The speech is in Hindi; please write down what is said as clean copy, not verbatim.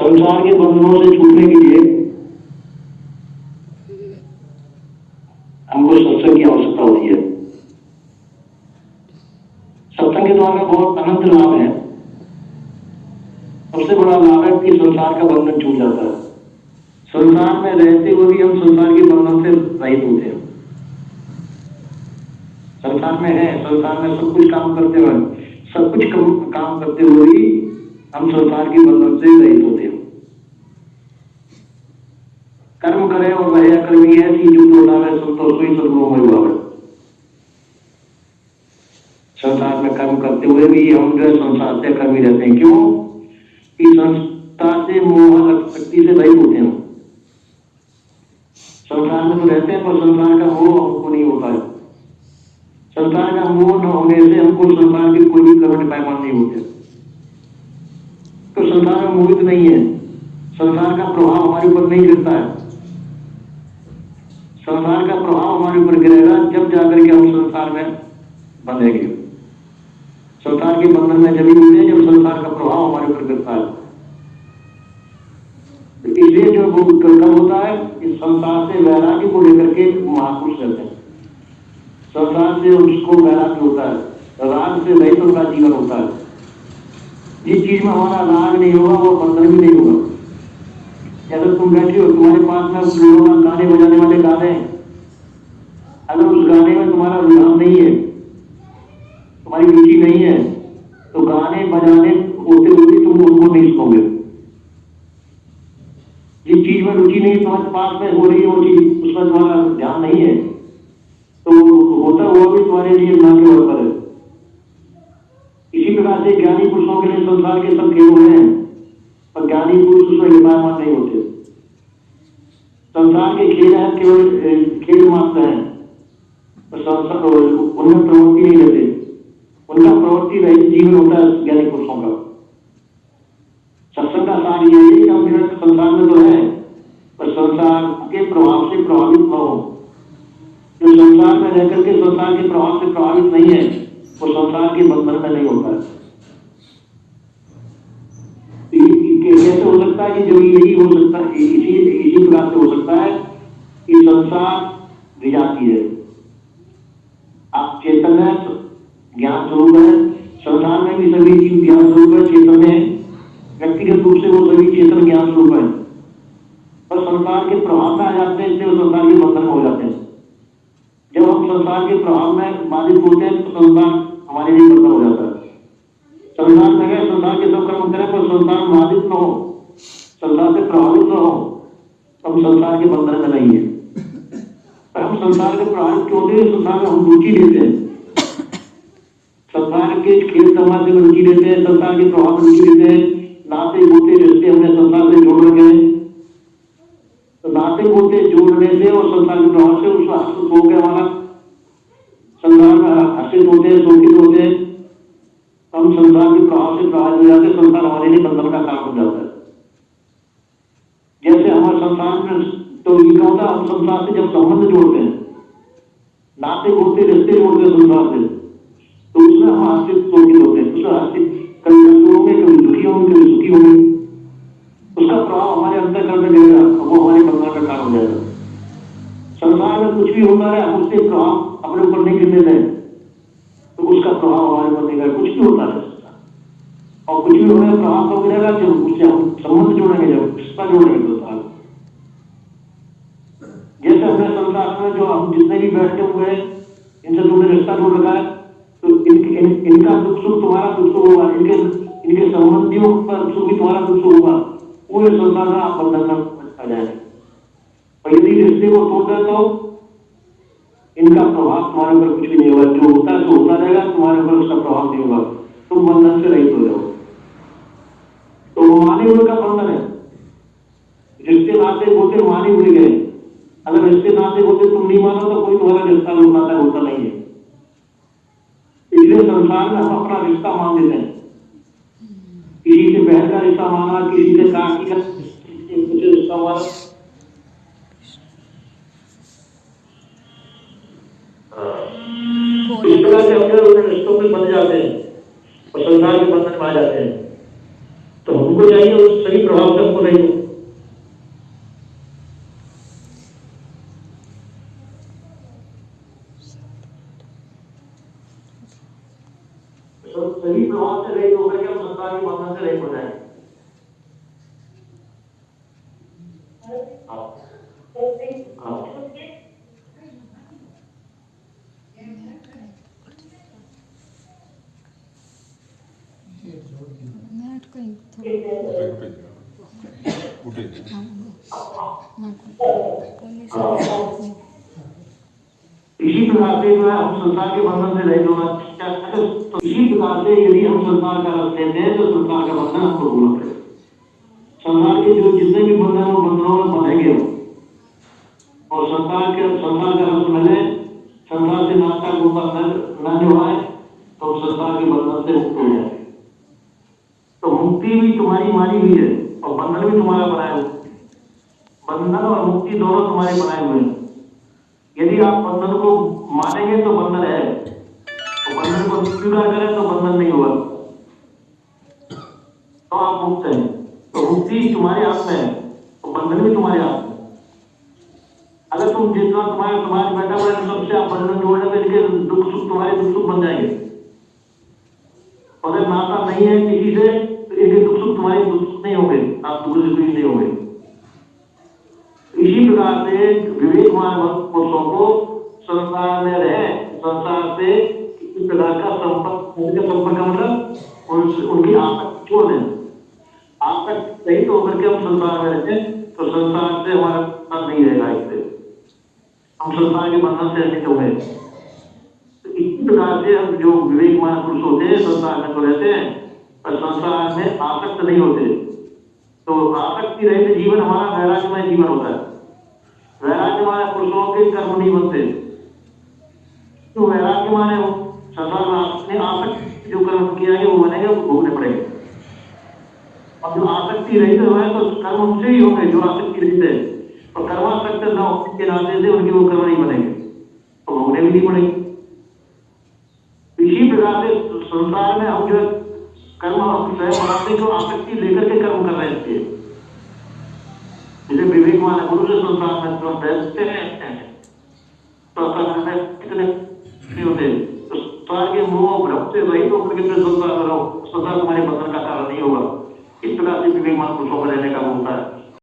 संसार के बंधनों से छूटने के लिए हमको सत्संग की आवश्यकता होती है। सत्संग के द्वारा बहुत अनंत लाभ है। सबसे बड़ा लाभ है कि संसार का बंधन छूट जाता है। संसार में रहते हुए भी हम संसार के बंधन से रहित होते हैं। संसार में है, संसार में सब कुछ काम करते हुए, सब कुछ काम करते हुए भी हम संसार के बंधन से रहित होते हैं। कर्म करे और रहे कर्मी ऐसी जो बोलावे संतोष ही सदगुणों में भावे। संसार में कर्म करते हुए भी हम जो है संसार से कर्मी रहते हैं। क्यों? कि संसार से मोह शक्ति से रहित होते हैं। संसार में तो रहते हैं पर संसार का मोह हमको नहीं होता है। संसार का मोह न होने से हमको संसार के कोई भी कर्म पैमान नहीं होते। तो संसार में मोहित नहीं है। संसार का प्रभाव हमारे ऊपर नहीं गिरता है। संसार का प्रभाव हमारे ऊपर गिरेगा जब जाकर के हम संसार में बंधेंगे। संसार के बंधन में जब मिलते हैं जब संसार का प्रभाव हमारे ऊपर गिरता है। इसलिए जो कब होता है इस संसार से वैराग्य को लेकर के महापुरुष रहते हैं। संसार से उसको वैराग्य होता है, राग से रहित उनका जीवन होता है। जिस चीज में हमारा राग नहीं होगा वो बंधन भी नहीं होगा। अगर तुम बैठे हो, तुम्हारे पास में लोग गाने बजाने वाले गाने हैं, अगर उस गाने में तुम्हारा रुझान नहीं है, तुम्हारी रुचि नहीं है, तो गाने बजाने होते हुए भी तुम उनको नहीं सुनोगे। जिस चीज में रुचि नहीं तुम्हारे पास में हो रही है वो चीज उसमें तुम्हारा ध्यान नहीं है, तो होता हुआ भी तुम्हारे लिए ना के बराबर है। इसी प्रकार से ज्ञानी पुरुषों के लिए संसार के सब खेल हुए हैं, पर ज्ञानी पुरुष उसमें विपायमान नहीं होते। संसार के खेल है केवल खेल मात्र है, उनमें प्रवृत्ति नहीं रहती। उनका प्रवृत्ति रहित जीवन होता है ज्ञानी पुरुषों का। सत्संग का सार ये है कि हम संसार में तो है पर संसार के प्रभाव से प्रभावित न हो। जो संसार में रहकर के संसार के प्रभाव से प्रभावित नहीं है वो संसार के बंधन में नहीं होता है। कैसे हो सकता है कि जो यही हो सकता है, इसी प्रकार से हो सकता है कि संसार विजाती है, आप चेतन है, ज्ञान स्वरूप है। संसार में भी सभी जीव ज्ञान स्वरूप है, चेतन है। व्यक्तिगत रूप से वो सभी चेतन ज्ञान स्वरूप है, पर संसार के प्रभाव में आ जाते हैं, इसलिए वो संसार के बंधन में हो जाते हैं। जब हम संसार के प्रभाव में बाधित होते हैं तो संसार हमारे लिए बंधन हो जाता है। संसार में है, संसार के सब कर्म करें पर संसार में बाधित न हो, संसार से प्रभावित न हो, तो हम संसार के बंधन में नहीं है। पर हम संसार के प्रभावित क्यों होते हैं? संसार में हम रुचि लेते हैं, संसार के खेल तमाशे में रुचि लेते हैं, संसार के प्रभाव में रुचि लेते हैं। नाते गोते रिश्ते हमने संसार से जोड़ रखे हैं, तो नाते गोते जोड़ने से और संसार के प्रभाव से उसको हर्षित हो गया, हमारा संसार में हर्षित होते हैं, शोकित होते हैं। हम संसार के प्रभाव से प्रभावित हो जाते हैं, संसार हमारे लिए बंधन का काम हो जाता है। जैसे हमारे संसार में तो ये होता है, हम संसार से जब संबंध जोड़ते हैं, नाते गोते रिश्ते जोड़ते हैं संसार से, तो उसमें हम हर्षित शोकित होते हैं। उसमें हर्षित कभी होंगे, कभी दुखी होंगे, कभी सुखी होंगे। उसका प्रभाव हमारे अंदर करने देगा, वो हमारे बंधन का कारण हो जाएगा। संसार में कुछ भी होता है, हम उससे प्रभाव अपने ऊपर नहीं गिरने दें तो उसका प्रभाव हमारे ऊपर नहीं गिरेगा। कुछ भी होता है और कुछ भी होने का प्रभाव कब गिरेगा? जब उससे हम संबंध जोड़ेंगे, जब रिश्ता जोड़ेंगे संसार। जैसे हमने संसार में जो हम जितने भी बैठे हुए हैं इनसे तुमने रिश्ता जोड़ रखा है, तो इनका दुख सुख तुम्हारा दुख सुख होगा, इनके संबंधियों का सुख भी तुम्हारा दुख सुख होगा। पूरे संसार में आप बंधन में आ जाए। और यदि रिश्ते को तोड़ दे तो इनका प्रभाव तुम्हारे ऊपर कुछ भी नहीं होगा। जो होता है तो होता रहेगा, तुम्हारे ऊपर उसका प्रभाव नहीं होगा, तुम बंधन से रहित हो जाओ। तो माने हुए का बंधन है। रिश्ते नाते होते माने हुए गए। अगर रिश्ते नाते होते तुम नहीं मानो तो कोई तुम्हारा रिश्ता नाता होता नहीं है। इसलिए संसार में हम अपना रिश्ता मान लेते हैं। किसी से बहन का रिश्ता माना, किसी से काकी का कुछ रिश्ता माना। इस प्रकार से हम रिश्तों में बन जाते हैं और संसार के बंधन में आ जाते हैं। तो हमको चाहिए उस सही प्रभाव से हमको हाँ, हाँ। इसी प्रकार से जो है हम संसार के बंधन से रहित होना चाहते हैं। तो इसी प्रकार से यदि हम संसार का रस लेते हैं तो संसार का बंधन हमको भूलना पड़ेगा। संसार के जो जितने भी बंधन हो बंधनों में बंधेंगे हो, और संसार का रस मिले, संसार से नाता गोता न निभाए तो संसार के बंधन से मुक्त हो जाए। तो मुक्ति भी तुम्हारी मानी हुई है और बंधन भी तुम्हारा बनाया हुआ। बंधन और मुक्ति दोनों तुम्हारे बनाए हुए हैं। यदि आप बंधन को मानेंगे तो बंधन है, और बंधन को स्वीकार करें तो बंधन नहीं हुआ, तो आप मुक्त हैं। तो मुक्ति तुम्हारे हाथ में है और बंधन भी तुम्हारे हाथ में। अगर तुम जितना तुम्हारे समाज बैठा हुआ है सबसे आप बंधन जोड़ने में इनके दुख सुख तुम्हारे दुख सुख बन जाएंगे। अगर नाता नहीं है किसी से तो इनके दुख सुख तुम्हारे दुख सुख नहीं होंगे, आप दुख से नहीं होंगे। इसी प्रकार से विवेकवान पुरुषों को संसार में रहे, संसार से किसी प्रकार का संपर्क मतलब उनकी आसक्ति छोड़ दें। आसक्ति सही तो होकर के हम संसार में रहते तो संसार से हमारा साथ नहीं रहेगा। इससे हम संसार के बंधन से रहित हो गए। तो इसी प्रकार से हम जो विवेकवान पुरुष होते हैं संसार में तो रहते हैं पर संसार में आसक्त नहीं होते। तो आसक्ति रहित जीवन हमारा वैराग्यमय जीवन होता है। वैराग्यमान पुरुषों के कर्म नहीं बनते। तो वैराग्यमान है वो संसार में आपने आसक्ति जो कर्म किया है वो बनेंगे, वो भोगने पड़ेंगे। और जो आसक्ति रहित है तो कर्म उनसे ही होंगे जो आसक्ति रहित है, और कर्मासक्त न होने के नाते से उनके वो कर्म नहीं बनेंगे तो भोगने भी नहीं पड़ेंगे। इसी प्रकार से संसार में हम जो कर्म हम स्वयं बनाते हैं तो आसक्ति लेकर के कर्म कर रहे हैं। जैसे विवेकवान पुरुष संसार में तो बैठते हैं तो कितने होते तो संसार के मोह भ्रम से रहित होकर के संसार में रहो, संसार तुम्हारे बंधन का कारण नहीं होगा। इस प्रकार से विवेकवान पुरुषों में रहने का होता है।